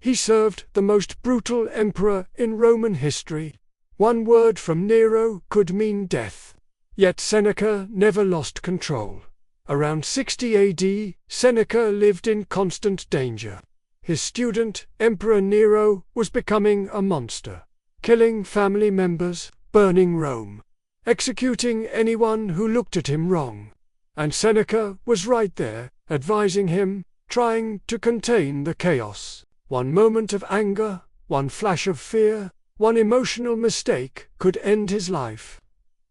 He served the most brutal emperor in Roman history. One word from Nero could mean death. Yet Seneca never lost control. Around 60 AD, Seneca lived in constant danger. His student, Emperor Nero, was becoming a monster, killing family members, burning Rome, executing anyone who looked at him wrong. And Seneca was right there, advising him, trying to contain the chaos. One moment of anger, one flash of fear, one emotional mistake could end his life.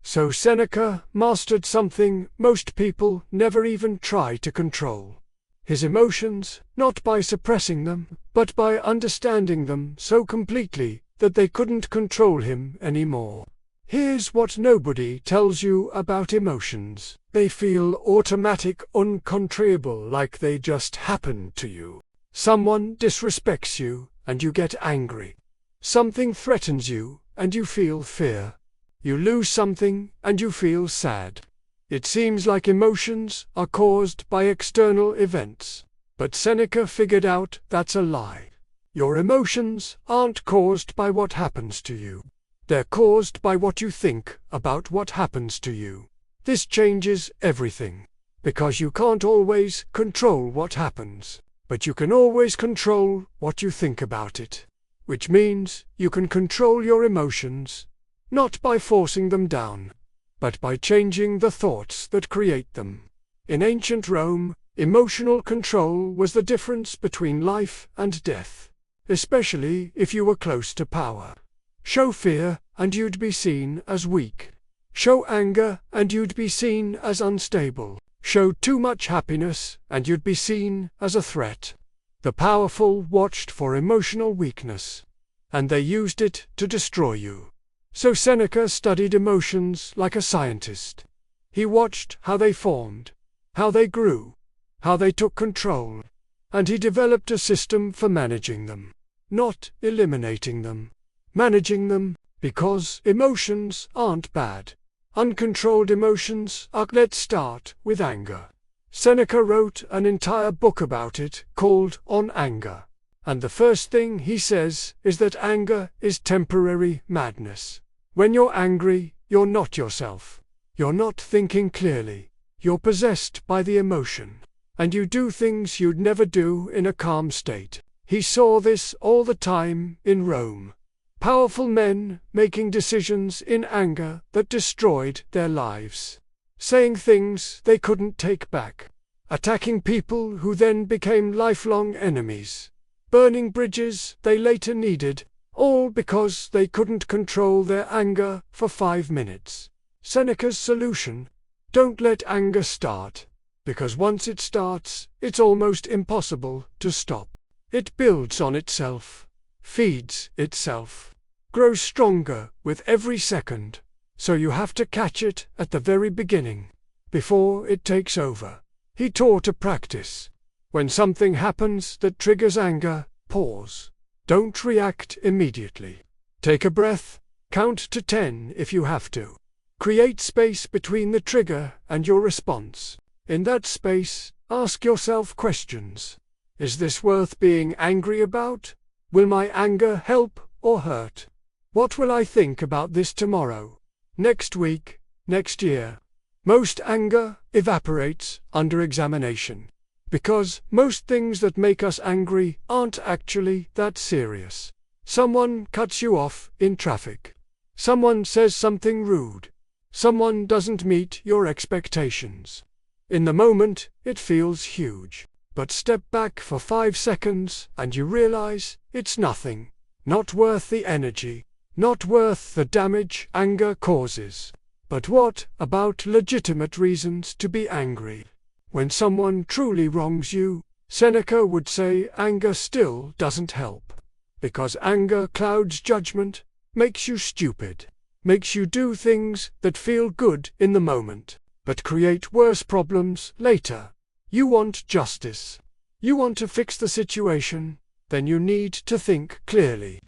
So Seneca mastered something most people never even try to control. His emotions, not by suppressing them, but by understanding them so completely that they couldn't control him anymore. Here's what nobody tells you about emotions. They feel automatic, uncontrollable, like they just happen to you. Someone disrespects you, and you get angry. Something threatens you, and you feel fear. You lose something, and you feel sad. It seems like emotions are caused by external events. But Seneca figured out that's a lie. Your emotions aren't caused by what happens to you. They're caused by what you think about what happens to you. This changes everything. Because you can't always control what happens, but you can always control what you think about it. Which means you can control your emotions, not by forcing them down, but by changing the thoughts that create them. In ancient Rome, emotional control was the difference between life and death, especially if you were close to power. Show fear, and you'd be seen as weak. Show anger, and you'd be seen as unstable. Show too much happiness, and you'd be seen as a threat. The powerful watched for emotional weakness, and they used it to destroy you. So Seneca studied emotions like a scientist. He watched how they formed, how they grew, how they took control, and he developed a system for managing them, not eliminating them. Managing them, because emotions aren't bad. Uncontrolled emotions are. Let's start with anger. Seneca wrote an entire book about it called On Anger. And the first thing he says is that anger is temporary madness. When you're angry, you're not yourself. You're not thinking clearly. You're possessed by the emotion. And you do things you'd never do in a calm state. He saw this all the time in Rome. Powerful men making decisions in anger that destroyed their lives. Saying things they couldn't take back. Attacking people who then became lifelong enemies. Burning bridges they later needed, all because they couldn't control their anger for 5 minutes. Seneca's solution: don't let anger start, because once it starts, it's almost impossible to stop. It builds on itself, feeds itself, grows stronger with every second, so you have to catch it at the very beginning, before it takes over. He taught a practice. When something happens that triggers anger, pause. Don't react immediately. Take a breath, count to 10 if you have to. Create space between the trigger and your response. In that space, ask yourself questions. Is this worth being angry about? Will my anger help or hurt? What will I think about this tomorrow, next week, next year? Most anger evaporates under examination, because most things that make us angry aren't actually that serious. Someone cuts you off in traffic. Someone says something rude. Someone doesn't meet your expectations. In the moment, it feels huge. But step back for 5 seconds and you realize it's nothing. Not worth the energy. Not worth the damage anger causes. But what about legitimate reasons to be angry? When someone truly wrongs you, Seneca would say anger still doesn't help. Because anger clouds judgment, makes you stupid, makes you do things that feel good in the moment, but create worse problems later. You want justice. You want to fix the situation, then you need to think clearly.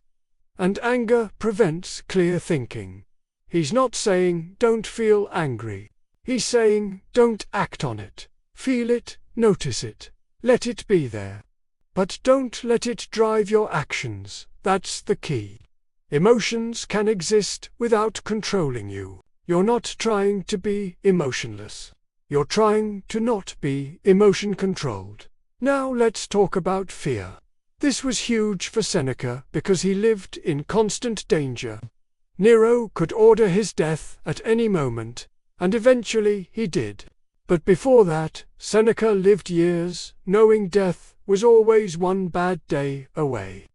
And anger prevents clear thinking. He's not saying don't feel angry. He's saying don't act on it. Feel it, notice it, let it be there. But don't let it drive your actions, that's the key. Emotions can exist without controlling you. You're not trying to be emotionless. You're trying to not be emotion-controlled. Now let's talk about fear. This was huge for Seneca because he lived in constant danger. Nero could order his death at any moment, and eventually he did. But before that, Seneca lived years, knowing death was always one bad day away.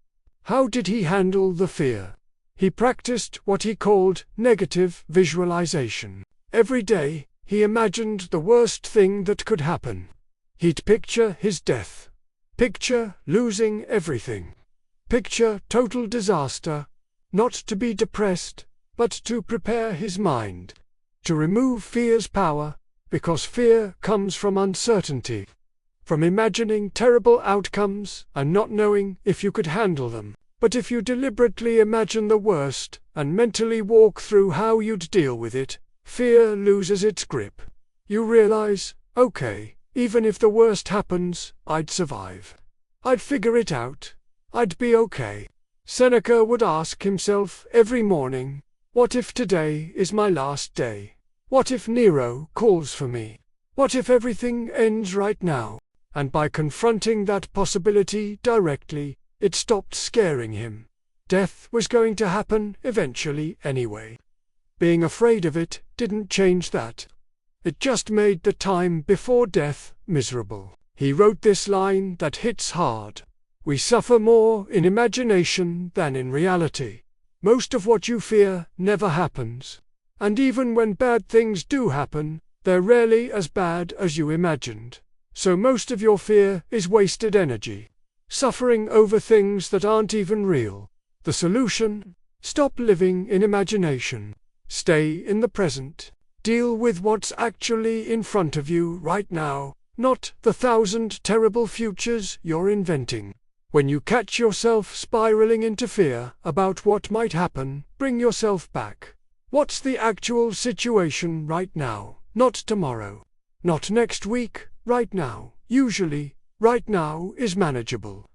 How did he handle the fear? He practiced what he called negative visualization. Every day, he imagined the worst thing that could happen. He'd picture his death. Picture losing everything. Picture total disaster. Not to be depressed, but to prepare his mind. To remove fear's power, because fear comes from uncertainty. From imagining terrible outcomes and not knowing if you could handle them. But if you deliberately imagine the worst and mentally walk through how you'd deal with it, fear loses its grip. You realize, okay, even if the worst happens, I'd survive. I'd figure it out. I'd be okay. Seneca would ask himself every morning, what if today is my last day? What if Nero calls for me? What if everything ends right now? And by confronting that possibility directly, it stopped scaring him. Death was going to happen eventually anyway. Being afraid of it didn't change that. It just made the time before death miserable. He wrote this line that hits hard. We suffer more in imagination than in reality. Most of what you fear never happens. And even when bad things do happen, they're rarely as bad as you imagined. So most of your fear is wasted energy. Suffering over things that aren't even real. The solution? Stop living in imagination. Stay in the present. Deal with what's actually in front of you right now, not the 1,000 terrible futures you're inventing. When you catch yourself spiraling into fear about what might happen, bring yourself back. What's the actual situation right now? Not tomorrow. Not next week, right now. Usually, right now is manageable.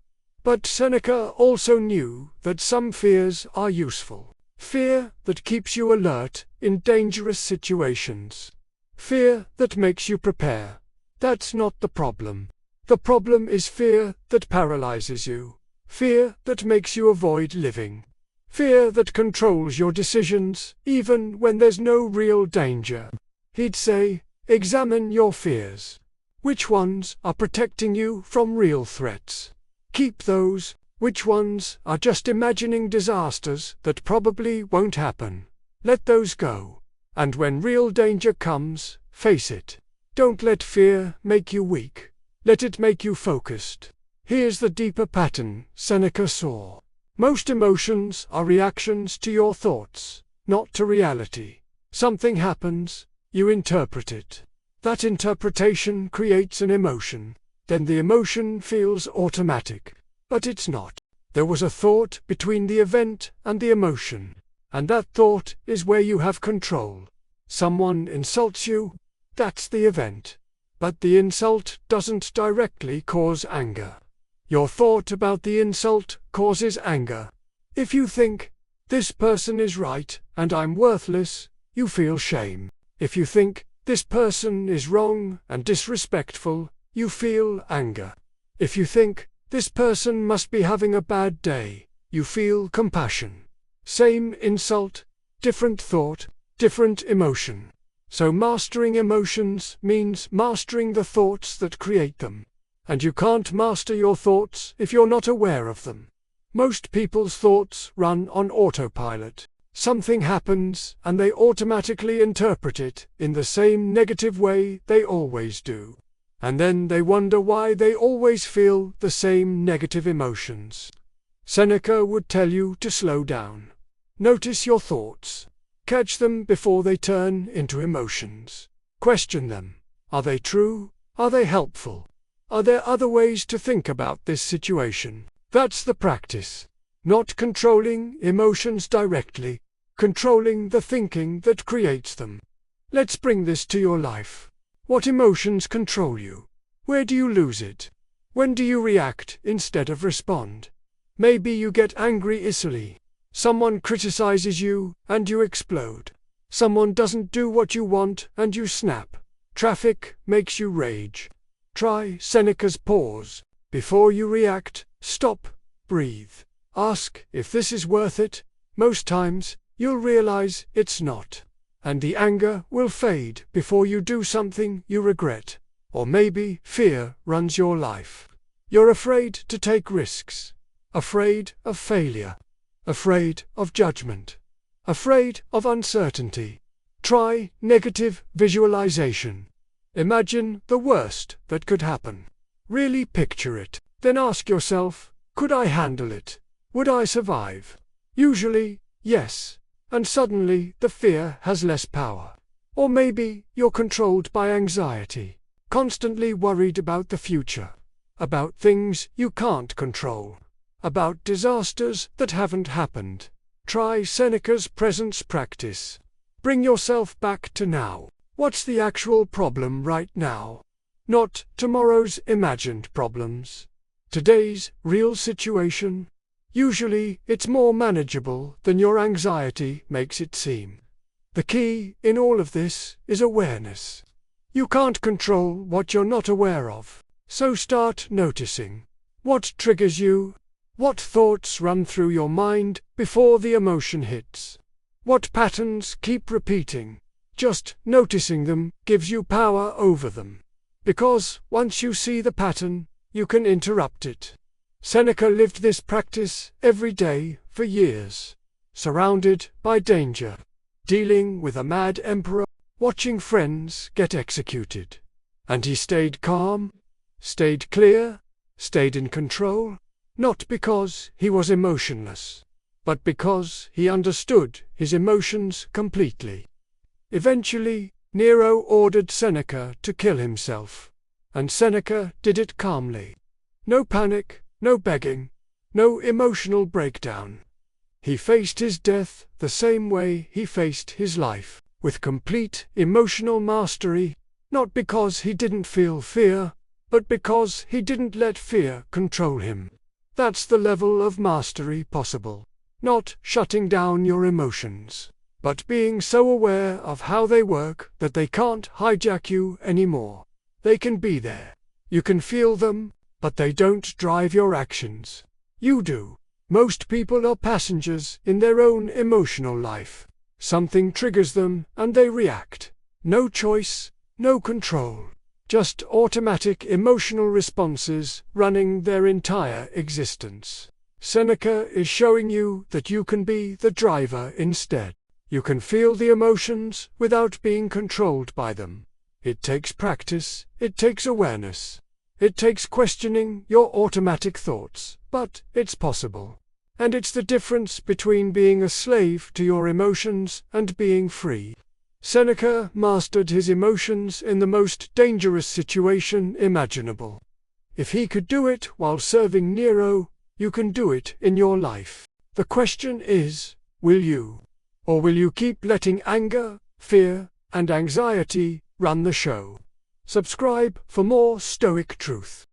But Seneca also knew that some fears are useful. Fear that keeps you alert in dangerous situations. Fear that makes you prepare. That's not the problem. The problem is fear that paralyzes you. Fear that makes you avoid living. Fear that controls your decisions, even when there's no real danger. He'd say, examine your fears. Which ones are protecting you from real threats? Keep those. Which ones are just imagining disasters that probably won't happen? Let those go. And when real danger comes, face it. Don't let fear make you weak. Let it make you focused. Here's the deeper pattern Seneca saw. Most emotions are reactions to your thoughts, not to reality. Something happens, you interpret it. That interpretation creates an emotion. Then the emotion feels automatic. But it's not. There was a thought between the event and the emotion. And that thought is where you have control. Someone insults you, that's the event. But the insult doesn't directly cause anger. Your thought about the insult causes anger. If you think, this person is right and I'm worthless, you feel shame. If you think, this person is wrong and disrespectful, you feel anger. If you think, this person must be having a bad day, you feel compassion. Same insult, different thought, different emotion. So mastering emotions means mastering the thoughts that create them. And you can't master your thoughts if you're not aware of them. Most people's thoughts run on autopilot. Something happens and they automatically interpret it in the same negative way they always do. And then they wonder why they always feel the same negative emotions. Seneca would tell you to slow down. Notice your thoughts. Catch them before they turn into emotions. Question them. Are they true? Are they helpful? Are there other ways to think about this situation? That's the practice. Not controlling emotions directly, controlling the thinking that creates them. Let's bring this to your life. What emotions control you? Where do you lose it? When do you react instead of respond? Maybe you get angry easily. Someone criticizes you, and you explode. Someone doesn't do what you want, and you snap. Traffic makes you rage. Try Seneca's pause. Before you react, stop, breathe. Ask if this is worth it. Most times, you'll realize it's not. And the anger will fade before you do something you regret. Or maybe fear runs your life. You're afraid to take risks. Afraid of failure. Afraid of judgment. Afraid of uncertainty. Try negative visualization. Imagine the worst that could happen. Really picture it. Then ask yourself, could I handle it? Would I survive? Usually, yes. And suddenly the fear has less power. Or maybe you're controlled by anxiety, constantly worried about the future, about things you can't control, about disasters that haven't happened. Try Seneca's presence practice. Bring yourself back to now. What's the actual problem right now? Not tomorrow's imagined problems. Today's real situation. Usually, it's more manageable than your anxiety makes it seem. The key in all of this is awareness. You can't control what you're not aware of, so start noticing. What triggers you? What thoughts run through your mind before the emotion hits? What patterns keep repeating? Just noticing them gives you power over them. Because once you see the pattern, you can interrupt it. Seneca lived this practice every day for years, surrounded by danger, dealing with a mad emperor, watching friends get executed. And he stayed calm, stayed clear, stayed in control, not because he was emotionless, but because he understood his emotions completely. Eventually, Nero ordered Seneca to kill himself, and Seneca did it calmly. No panic, no begging, no emotional breakdown. He faced his death the same way he faced his life, with complete emotional mastery, not because he didn't feel fear, but because he didn't let fear control him. That's the level of mastery possible. Not shutting down your emotions, but being so aware of how they work that they can't hijack you anymore. They can be there. You can feel them, but they don't drive your actions. You do. Most people are passengers in their own emotional life. Something triggers them and they react. No choice, no control. Just automatic emotional responses running their entire existence. Seneca is showing you that you can be the driver instead. You can feel the emotions without being controlled by them. It takes practice, it takes awareness. It takes questioning your automatic thoughts, but it's possible. And it's the difference between being a slave to your emotions and being free. Seneca mastered his emotions in the most dangerous situation imaginable. If he could do it while serving Nero, you can do it in your life. The question is, will you? Or will you keep letting anger, fear, and anxiety run the show? Subscribe for more Stoic truth.